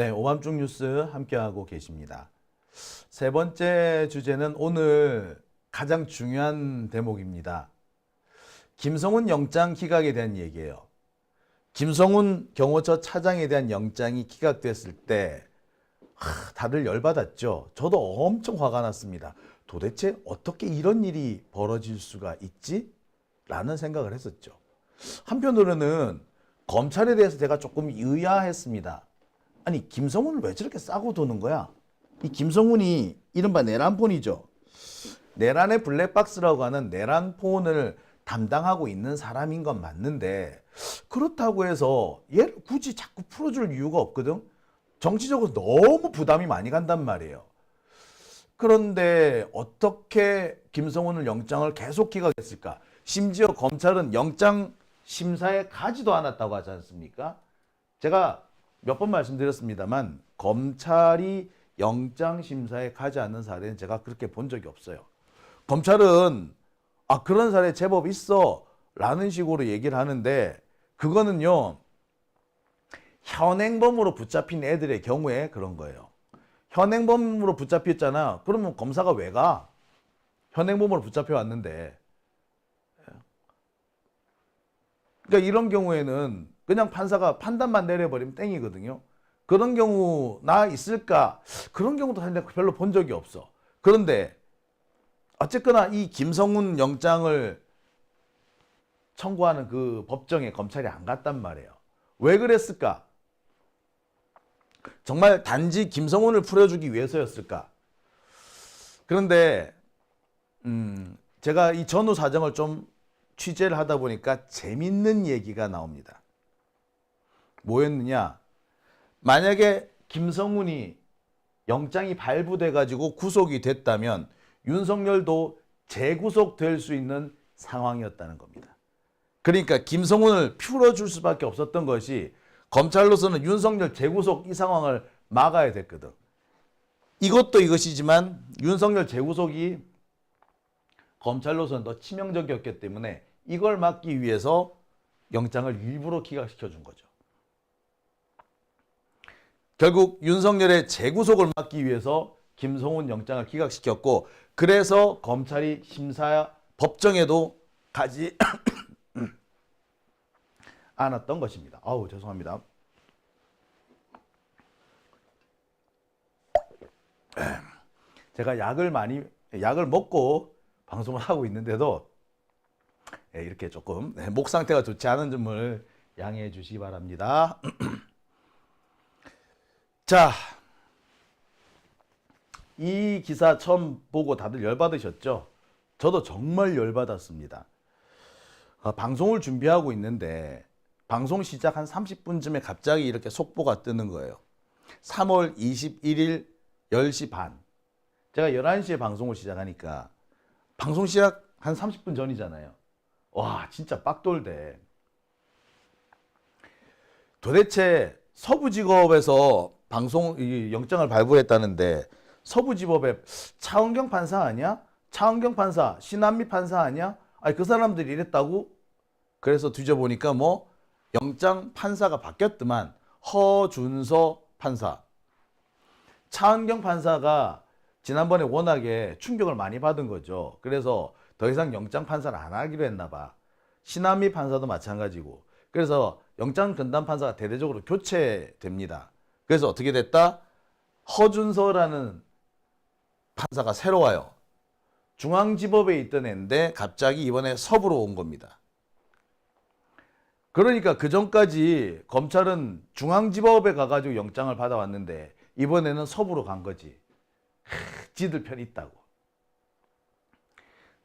네, 오밤중 뉴스 함께하고 계십니다. 세 번째 주제는 오늘 가장 중요한 대목입니다. 김성훈 영장 기각에 대한 얘기예요. 김성훈 경호처 차장에 대한 영장이 기각됐을 때 다들 열받았죠. 저도 엄청 화가 났습니다. 도대체 어떻게 이런 일이 벌어질 수가 있지? 라는 생각을 했었죠. 한편으로는 검찰에 대해서 제가 조금 의아했습니다. 아니, 김성훈을 왜 저렇게 싸고 도는 거야? 이 김성훈이 이른바 내란폰이죠. 내란의 블랙박스라고 하는 내란폰을 담당하고 있는 사람인 건 맞는데, 그렇다고 해서 얘를 굳이 자꾸 풀어줄 이유가 없거든. 정치적으로 너무 부담이 많이 간단 말이에요. 그런데 어떻게 김성훈을 영장을 계속 기각했을까? 심지어 검찰은 영장 심사에 가지도 않았다고 하지 않습니까? 제가 몇 번 말씀드렸습니다만 검찰이 영장 심사에 가지 않는 사례는 제가 그렇게 본 적이 없어요. 검찰은 그런 사례 제법 있어 라는 식으로 얘기를 하는데, 그거는요 현행범으로 붙잡힌 애들의 경우에 그런 거예요. 현행범으로 붙잡혔잖아. 그러면 검사가 왜 가? 현행범으로 붙잡혀 왔는데. 그러니까 이런 경우에는 그냥 판사가 판단만 내려버리면 땡이거든요. 그런 경우 나 있을까? 그런 경우도 사실 별로 본 적이 없어. 그런데 어쨌거나 이 김성훈 영장을 청구하는 그 법정에 검찰이 안 갔단 말이에요. 왜 그랬을까? 정말 단지 김성훈을 풀어주기 위해서였을까? 그런데 제가 이 전후 사정을 좀 취재를 하다 보니까 재밌는 얘기가 나옵니다. 뭐였느냐? 만약에 김성훈이 영장이 발부돼 가지고 구속이 됐다면 윤석열도 재구속될 수 있는 상황이었다는 겁니다. 그러니까 김성훈을 풀어줄 수밖에 없었던 것이, 검찰로서는 윤석열 재구속 이 상황을 막아야 됐거든. 이것도 이것이지만 윤석열 재구속이 검찰로서는 더 치명적이었기 때문에 이걸 막기 위해서 영장을 일부러 기각시켜 준 거죠. 결국 윤석열의 재구속을 막기 위해서 김성훈 영장을 기각시켰고, 그래서 검찰이 심사 법정에도 가지 않았던 것입니다. 아우, 죄송합니다. 제가 약을 먹고 방송을 하고 있는데도 이렇게 조금 목 상태가 좋지 않은 점을 양해해 주시기 바랍니다. 자, 이 기사 처음 보고 다들 열받으셨죠? 저도 정말 열받았습니다. 방송을 준비하고 있는데 방송 시작 한 30분쯤에 갑자기 이렇게 속보가 뜨는 거예요. 3월 21일 10시 반. 제가 11시에 방송을 시작하니까 방송 시작 한 30분 전이잖아요. 와, 진짜 빡돌대. 도대체 서부지법에서 영장을 발부했다는데, 서부지법에 차은경 판사 아니야? 차은경 판사, 신한미 판사 아니야? 아니, 그 사람들이 이랬다고? 그래서 뒤져보니까 영장 판사가 바뀌었더만. 허준서 판사. 차은경 판사가 지난번에 워낙에 충격을 많이 받은 거죠. 그래서 더 이상 영장 판사를 안 하기로 했나 봐. 신한미 판사도 마찬가지고. 그래서 영장 전담 판사가 대대적으로 교체됩니다. 그래서 어떻게 됐다? 허준서라는 판사가 새로 와요. 중앙지법에 있던 애인데 갑자기 이번에 서부로 온 겁니다. 그러니까 그 전까지 검찰은 중앙지법에 가가지고 영장을 받아왔는데 이번에는 서부로 간 거지. 지들 편이 있다고.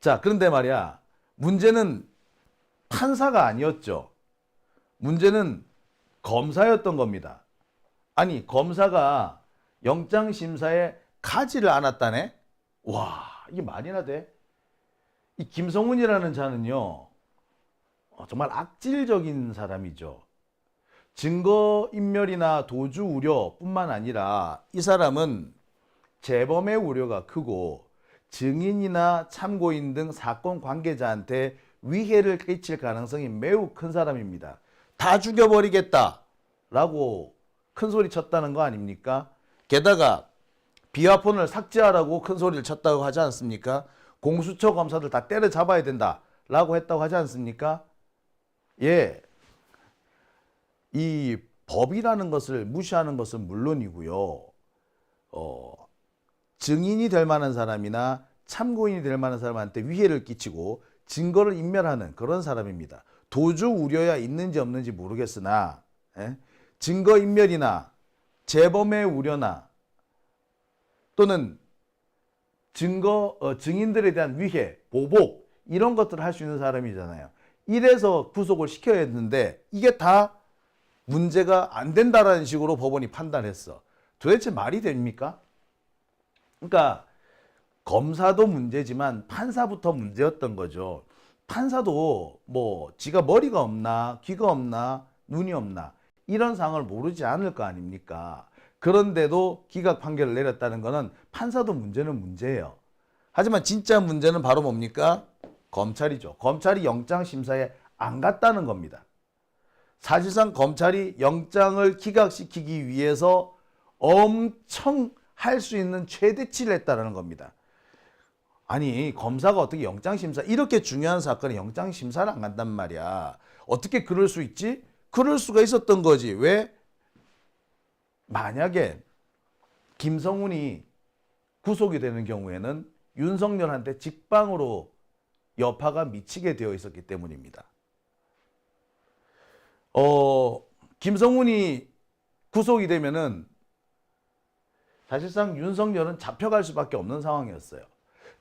자, 그런데 말이야, 문제는 판사가 아니었죠. 문제는 검사였던 겁니다. 아니, 검사가 영장심사에 가지를 않았다네? 와, 이게 말이나 돼? 이 김성훈이라는 자는요, 정말 악질적인 사람이죠. 증거인멸이나 도주 우려뿐만 아니라 이 사람은 재범의 우려가 크고 증인이나 참고인 등 사건 관계자한테 위해를 끼칠 가능성이 매우 큰 사람입니다. 다 죽여버리겠다라고 큰 소리 쳤다는 거 아닙니까? 게다가 비화폰을 삭제하라고 큰 소리를 쳤다고 하지 않습니까? 공수처 검사들 다 때려잡아야 된다라고 했다고 하지 않습니까? 예, 이 법이라는 것을 무시하는 것은 물론이고요. 증인이 될 만한 사람이나 참고인이 될 만한 사람한테 위해를 끼치고 증거를 인멸하는 그런 사람입니다. 도주 우려야 있는지 없는지 모르겠으나 증거 인멸이나 재범의 우려나 또는 증인들에 대한 위해, 보복 이런 것들을 할 수 있는 사람이잖아요. 이래서 구속을 시켜야 했는데 이게 다 문제가 안 된다라는 식으로 법원이 판단했어. 도대체 말이 됩니까? 그러니까 검사도 문제지만 판사부터 문제였던 거죠. 판사도 뭐 지가 머리가 없나 귀가 없나 눈이 없나 이런 상황을 모르지 않을 거 아닙니까? 그런데도 기각 판결을 내렸다는 것은 판사도 문제는 문제예요. 하지만 진짜 문제는 바로 뭡니까? 검찰이죠. 검찰이 영장심사에 안 갔다는 겁니다. 사실상 검찰이 영장을 기각시키기 위해서 엄청 할 수 있는 최대치를 했다는 겁니다. 아니 검사가 어떻게 영장심사 이렇게 중요한 사건에 영장심사를 안 간단 말이야. 어떻게 그럴 수 있지? 그럴 수가 있었던 거지. 왜? 만약에 김성훈이 구속이 되는 경우에는 윤석열한테 직방으로 여파가 미치게 되어 있었기 때문입니다. 김성훈이 구속이 되면은 사실상 윤석열은 잡혀갈 수밖에 없는 상황이었어요.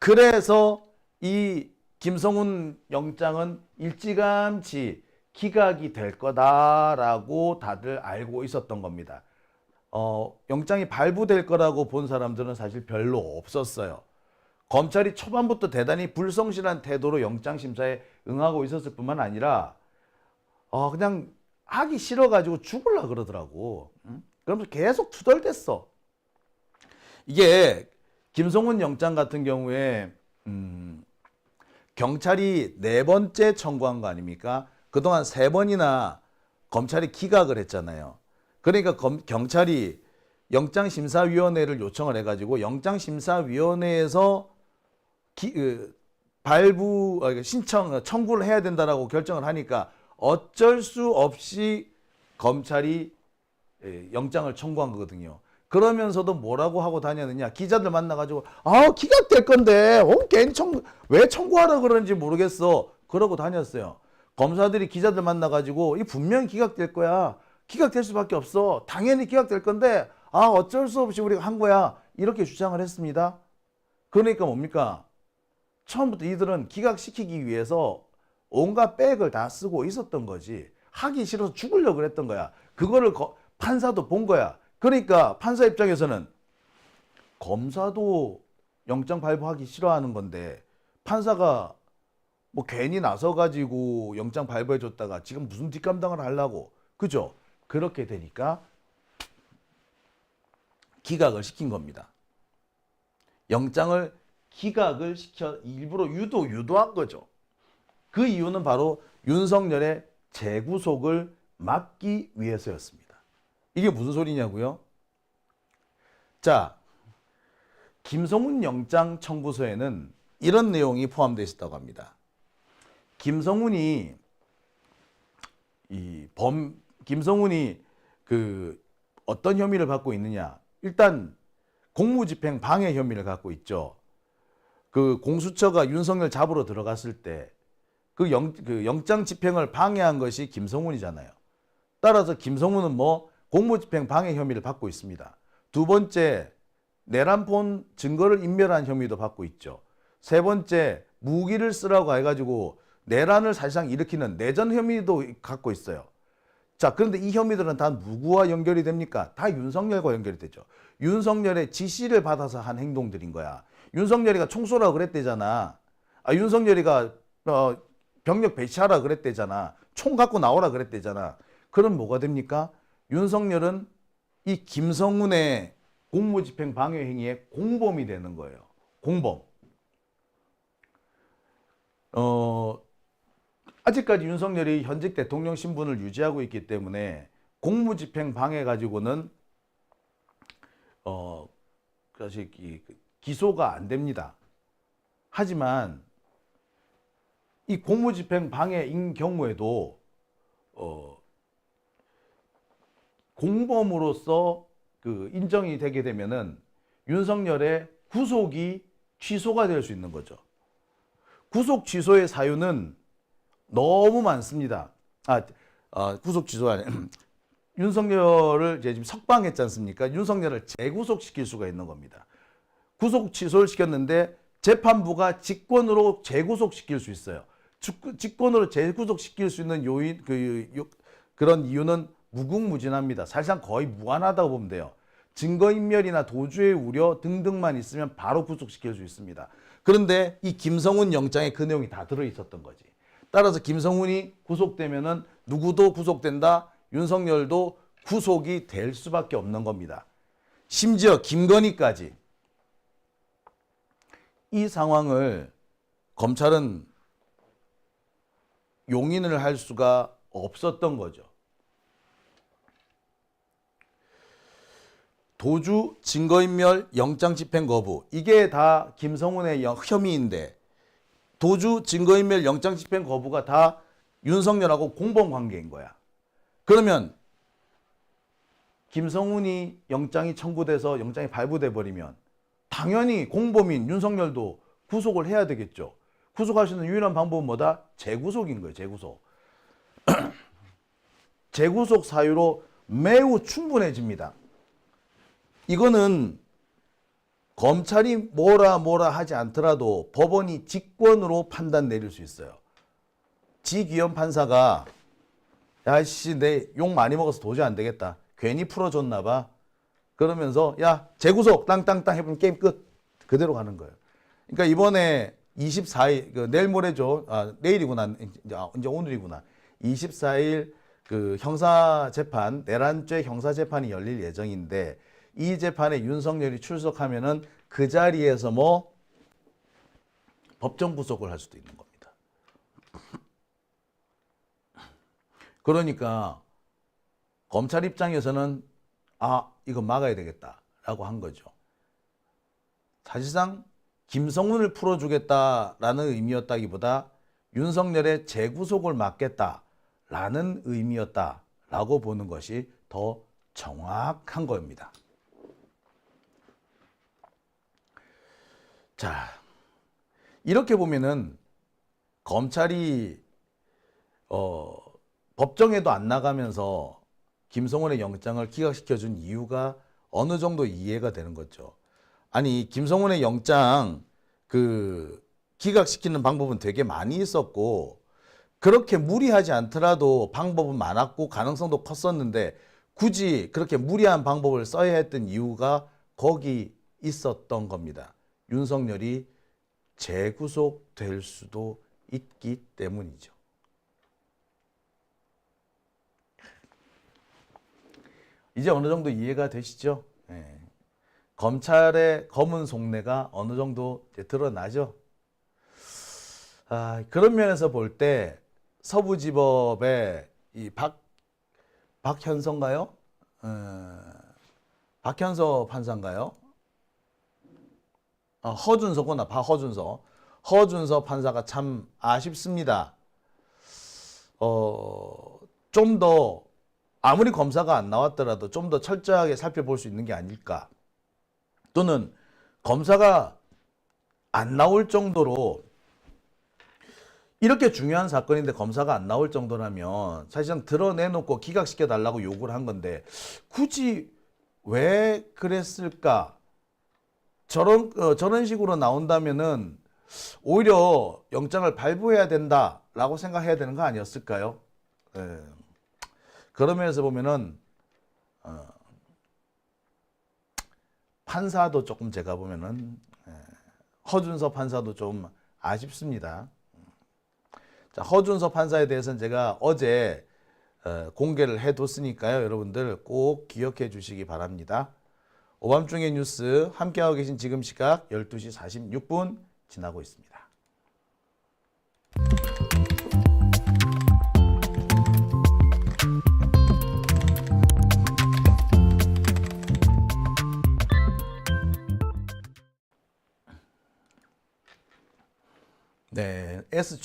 그래서 이 김성훈 영장은 일찌감치 기각이 될 거다라고 다들 알고 있었던 겁니다. 영장이 발부될 거라고 본 사람들은 사실 별로 없었어요. 검찰이 초반부터 대단히 불성실한 태도로 영장심사에 응하고 있었을 뿐만 아니라 그냥 하기 싫어가지고 죽으려고 그러더라고. 그러면서 계속 투덜댔어. 이게 김성훈 영장 같은 경우에 경찰이 4번째 청구한 거 아닙니까? 그동안 3번이나 검찰이 기각을 했잖아요. 그러니까 경찰이 영장심사위원회를 요청을 해가지고 영장심사위원회에서 청구를 해야 된다라고 결정을 하니까 어쩔 수 없이 검찰이 영장을 청구한 거거든요. 그러면서도 뭐라고 하고 다녔느냐? 기자들 만나가지고 기각될 건데 괜히 왜 청구하라 그러는지 모르겠어. 그러고 다녔어요. 검사들이 기자들 만나가지고 이 분명히 기각될 거야. 기각될 수밖에 없어. 당연히 기각될 건데 어쩔 수 없이 우리가 한 거야. 이렇게 주장을 했습니다. 그러니까 뭡니까? 처음부터 이들은 기각시키기 위해서 온갖 백을 다 쓰고 있었던 거지. 하기 싫어서 죽으려고 그랬던 거야. 그거를 판사도 본 거야. 그러니까 판사 입장에서는 검사도 영장 발부하기 싫어하는 건데 판사가 뭐 괜히 나서가지고 영장 발부해줬다가 지금 무슨 뒷감당을 하려고. 그죠? 그렇게 되니까 기각을 시킨 겁니다. 영장을 기각을 시켜 일부러 유도한 거죠. 그 이유는 바로 윤석열의 재구속을 막기 위해서였습니다. 이게 무슨 소리냐고요? 자, 김성훈 영장 청구서에는 이런 내용이 포함되어 있었다고 합니다. 김성훈이 어떤 혐의를 받고 있느냐? 일단 공무집행 방해 혐의를 갖고 있죠. 그 공수처가 윤석열 잡으러 들어갔을 때 그 영장 집행을 방해한 것이 김성훈이잖아요. 따라서 김성훈은 공무집행 방해 혐의를 받고 있습니다. 두 번째, 내란폰 증거를 인멸한 혐의도 받고 있죠. 세 번째, 무기를 쓰라고 해가지고 내란을 사실상 일으키는 내전 혐의도 갖고 있어요. 자, 그런데 이 혐의들은 다 누구와 연결이 됩니까? 다 윤석열과 연결이 되죠. 윤석열의 지시를 받아서 한 행동들인 거야. 윤석열이가 총 쏘라고 그랬대잖아. 윤석열이가 병력 배치하라 그랬대잖아. 총 갖고 나오라 그랬대잖아. 그럼 뭐가 됩니까? 윤석열은 이 김성훈의 공무집행 방해 행위의 공범이 되는 거예요. 공범. 아직까지 윤석열이 현직 대통령 신분을 유지하고 있기 때문에 공무집행 방해 가지고는 사실 기소가 안 됩니다. 하지만 이 공무집행 방해인 경우에도 공범으로서 인정이 되게 되면은 윤석열의 구속이 취소가 될 수 있는 거죠. 구속 취소의 사유는 너무 많습니다. 구속 취소가 아니라 윤석열을 이제 지금 석방했지 않습니까? 윤석열을 재구속시킬 수가 있는 겁니다. 구속 취소를 시켰는데 재판부가 직권으로 재구속시킬 수 있어요. 직권으로 재구속시킬 수 있는 요인 그런 이유는 무궁무진합니다. 사실상 거의 무한하다고 보면 돼요. 증거인멸이나 도주의 우려 등등만 있으면 바로 구속시킬 수 있습니다. 그런데 이 김성훈 영장에 그 내용이 다 들어있었던 거지. 따라서 김성훈이 구속되면은 누구도 구속된다. 윤석열도 구속이 될 수밖에 없는 겁니다. 심지어 김건희까지. 이 상황을 검찰은 용인을 할 수가 없었던 거죠. 도주, 증거인멸, 영장집행 거부. 이게 다 김성훈의 혐의인데 도주, 증거인멸, 영장집행 거부가 다 윤석열하고 공범관계인 거야. 그러면 김성훈이 영장이 청구돼서 영장이 발부돼 버리면 당연히 공범인 윤석열도 구속을 해야 되겠죠. 구속할 수 있는 유일한 방법은 뭐다? 재구속인 거예요. 재구속. 재구속 사유로 매우 충분해집니다. 이거는 검찰이 뭐라 하지 않더라도 법원이 직권으로 판단 내릴 수 있어요. 지기현 판사가 야씨 내 욕 많이 먹어서 도저히 안 되겠다. 괜히 풀어줬나 봐. 그러면서 야 재구속 땅땅땅 해보면 게임 끝. 그대로 가는 거예요. 그러니까 이번에 24일 내일 모레죠. 내일이구나. 이제 오늘이구나. 24일 형사재판 내란죄 형사재판이 열릴 예정인데 이 재판에 윤석열이 출석하면은 그 자리에서 법정 구속을 할 수도 있는 겁니다. 그러니까 검찰 입장에서는 이거 막아야 되겠다라고 한 거죠. 사실상 김성훈을 풀어주겠다라는 의미였다기보다 윤석열의 재구속을 막겠다라는 의미였다라고 보는 것이 더 정확한 겁니다. 자, 이렇게 보면은 검찰이 법정에도 안 나가면서 김성훈의 영장을 기각시켜준 이유가 어느 정도 이해가 되는 거죠. 아니 김성훈의 영장 기각시키는 방법은 되게 많이 있었고 그렇게 무리하지 않더라도 방법은 많았고 가능성도 컸었는데 굳이 그렇게 무리한 방법을 써야 했던 이유가 거기 있었던 겁니다. 윤석열이 재구속될 수도 있기 때문이죠. 이제 어느 정도 이해가 되시죠? 네. 검찰의 검은 속내가 어느 정도 드러나죠? 그런 면에서 볼 때 서부지법의 이 박현서인가요? 박현서 판사인가요? 허준서구나. 허준서 판사가 참 아쉽습니다. 좀 더 아무리 검사가 안 나왔더라도 좀 더 철저하게 살펴볼 수 있는 게 아닐까. 또는 검사가 안 나올 정도로 이렇게 중요한 사건인데 검사가 안 나올 정도라면 사실상 드러내놓고 기각시켜 달라고 요구를 한 건데 굳이 왜 그랬을까? 저런 식으로 나온다면은 오히려 영장을 발부해야 된다라고 생각해야 되는 거 아니었을까요? 그런 면에서 보면은 판사도 조금 제가 보면은 허준서 판사도 좀 아쉽습니다. 자, 허준서 판사에 대해서는 제가 어제 공개를 해뒀으니까요. 여러분들 꼭 기억해 주시기 바랍니다. 오밤중의 뉴스 함께하고 계신 지금 시각 12시 46분 지나고 있습니다. S